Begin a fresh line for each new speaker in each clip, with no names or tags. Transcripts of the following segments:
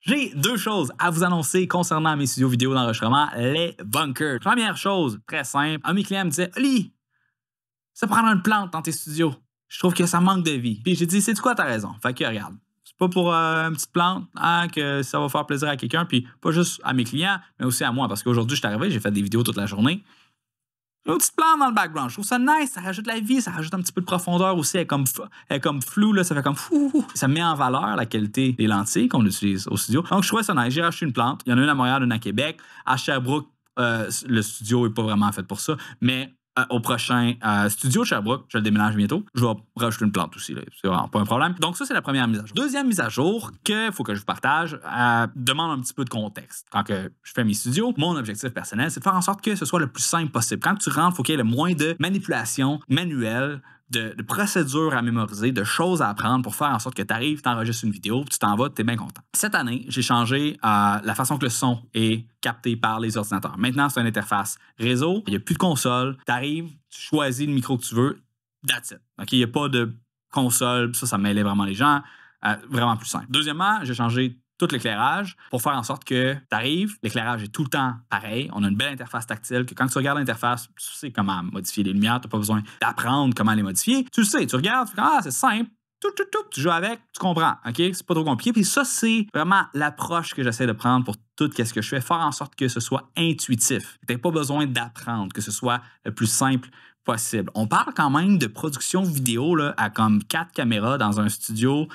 J'ai deux choses à vous annoncer concernant mes studios vidéo d'enregistrement, les bunkers. Première chose, très simple, un de mes clients me disait « Oli, ça prendra une plante dans tes studios. Je trouve que ça manque de vie. » Puis j'ai dit « C'est quoi, t'as raison. » Fait que regarde, c'est pas pour une petite plante que ça va faire plaisir à quelqu'un, puis pas juste à mes clients, mais aussi à moi, parce qu'aujourd'hui, je suis arrivé, j'ai fait des vidéos toute la journée. Une petite plante dans le background. Je trouve ça nice, ça rajoute la vie, ça rajoute un petit peu de profondeur aussi. Elle est comme floue, là, ça fait comme fou. Ça met en valeur la qualité des lentilles qu'on utilise au studio. Donc, je trouvais ça nice. J'ai racheté une plante. Il y en a une à Montréal, une à Québec. À Sherbrooke, le studio n'est pas vraiment fait pour ça, mais au prochain studio de Sherbrooke, je le déménage bientôt, je vais rajouter une plante aussi. C'est vraiment pas un problème. Donc ça, c'est la première mise à jour. Deuxième mise à jour qu'il faut que je vous partage demande un petit peu de contexte. Quand que je fais mes studios, mon objectif personnel, c'est de faire en sorte que ce soit le plus simple possible. Quand tu rentres, il faut qu'il y ait le moins de manipulation manuelle, de procédures à mémoriser, de choses à apprendre pour faire en sorte que tu arrives, tu enregistres une vidéo, tu t'en vas, tu es bien content. Cette année, j'ai changé la façon que le son est capté par les ordinateurs. Maintenant, c'est une interface réseau, il n'y a plus de console, tu arrives, tu choisis le micro que tu veux, that's it. Okay? Il n'y a pas de console, ça mêlait vraiment les gens, vraiment plus simple. Deuxièmement, j'ai changé tout l'éclairage pour faire en sorte que tu arrives, l'éclairage est tout le temps pareil. On a une belle interface tactile que quand tu regardes l'interface, tu sais comment modifier les lumières, tu n'as pas besoin d'apprendre comment les modifier. Tu le sais, tu regardes, tu fais c'est simple. Tu joues avec, tu comprends, OK? C'est pas trop compliqué. Puis ça, c'est vraiment l'approche que j'essaie de prendre pour tout ce que je fais, faire en sorte que ce soit intuitif. Tu n'as pas besoin d'apprendre, que ce soit le plus simple possible. On parle quand même de production vidéo là, à comme 4 caméras dans un studio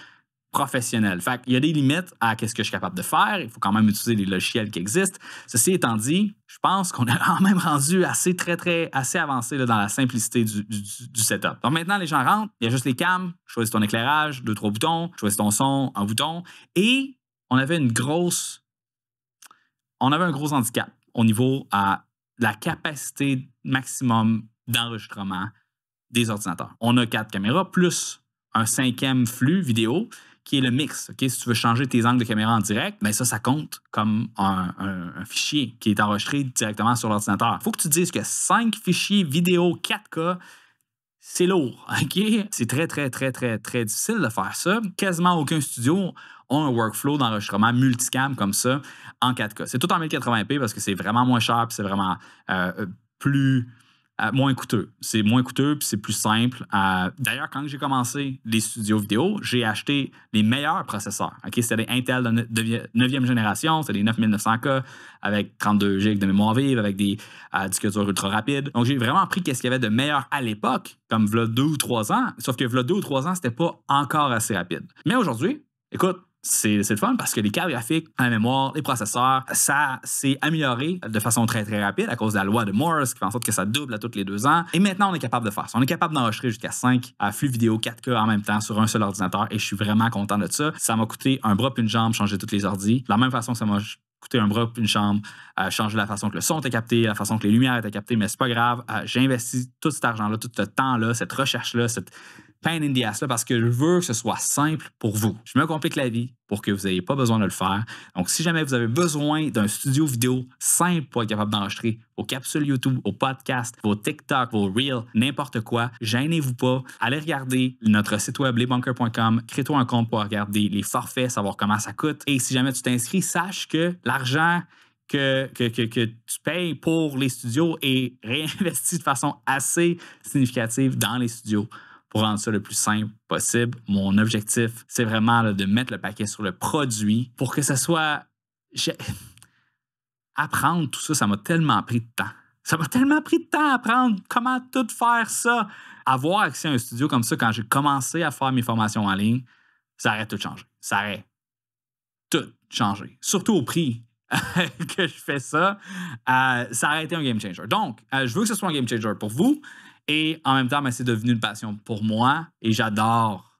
professionnel. Fait qu'il y a des limites à ce que je suis capable de faire. Il faut quand même utiliser les logiciels qui existent. Ceci étant dit, je pense qu'on est quand même rendu assez avancé là, dans la simplicité du setup. Donc maintenant, les gens rentrent, il y a juste les cams, choisis ton éclairage, 2-3 boutons, choisis ton son, un bouton. Et on avait un gros handicap au niveau à la capacité maximum d'enregistrement des ordinateurs. On a 4 caméras plus un 5e flux vidéo qui est le mix. Okay? Si tu veux changer tes angles de caméra en direct, bien ça compte comme un fichier qui est enregistré directement sur l'ordinateur. Il faut que tu dises que 5 fichiers vidéo 4K, c'est lourd. Okay? C'est très, très, très, très, très difficile de faire ça. Quasiment aucun studio a un workflow d'enregistrement multicam comme ça en 4K. C'est tout en 1080p parce que c'est vraiment moins cher et c'est vraiment moins coûteux. C'est moins coûteux puis c'est plus simple. D'ailleurs, quand j'ai commencé les studios vidéo, j'ai acheté les meilleurs processeurs. Okay? C'était des Intel de 9e génération, c'était des 9900K avec 32 GB de mémoire vive, avec des disques durs ultra rapides. Donc, j'ai vraiment pris ce qu'il y avait de meilleur à l'époque, comme v'là 2 ou 3 ans. Sauf que v'là 2 ou 3 ans, c'était pas encore assez rapide. Mais aujourd'hui, écoute, c'est le fun parce que les cartes graphiques, la mémoire, les processeurs, ça s'est amélioré de façon très, très rapide à cause de la loi de Morse qui fait en sorte que ça double à tous les 2 ans. Et maintenant, on est capable de faire ça. On est capable d'enregistrer jusqu'à 5 flux vidéo 4K en même temps sur un seul ordinateur et je suis vraiment content de ça. Ça m'a coûté un bras puis une jambe changer toutes les ordis. De la même façon que ça m'a coûté un bras puis une jambe changer la façon que le son était capté, la façon que les lumières étaient captées, mais c'est pas grave. J'ai investi tout cet argent-là, tout ce temps-là, cette recherche-là, cette pain in the ass là, parce que je veux que ce soit simple pour vous. Je me complique la vie pour que vous n'ayez pas besoin de le faire. Donc, si jamais vous avez besoin d'un studio vidéo simple pour être capable d'enregistrer vos capsules YouTube, vos podcasts, vos TikTok, vos Reels, n'importe quoi, gênez-vous pas. Allez regarder notre site web lesbunkers.com, crée-toi un compte pour regarder les forfaits, savoir comment ça coûte. Et si jamais tu t'inscris, sache que l'argent que tu payes pour les studios est réinvesti de façon assez significative dans les studios pour rendre ça le plus simple possible. Mon objectif, c'est vraiment là, de mettre le paquet sur le produit pour que ça soit... Apprendre tout ça, ça m'a tellement pris de temps. Ça m'a tellement pris de temps à apprendre comment tout faire ça. Avoir accès à un studio comme ça, quand j'ai commencé à faire mes formations en ligne, ça aurait tout changé. Ça aurait tout changé. Surtout au prix que je fais ça. Ça aurait été un game changer. Donc, je veux que ce soit un game changer pour vous. Et en même temps, c'est devenu une passion pour moi et j'adore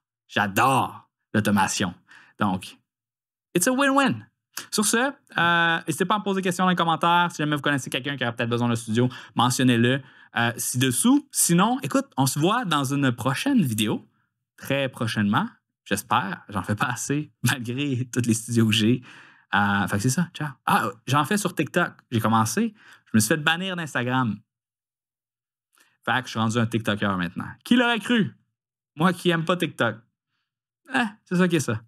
l'automation. Donc, it's a win-win. Sur ce, n'hésitez pas à me poser des questions dans les commentaires. Si jamais vous connaissez quelqu'un qui a peut-être besoin d'un studio, mentionnez-le ci-dessous. Sinon, écoute, on se voit dans une prochaine vidéo, très prochainement. J'espère. J'en fais pas assez, malgré tous les studios que j'ai. Fait que c'est ça. Ciao. J'en fais sur TikTok. J'ai commencé. Je me suis fait bannir d'Instagram. Fait que je suis rendu un TikToker maintenant. Qui l'aurait cru? Moi qui aime pas TikTok. C'est ça qui est ça.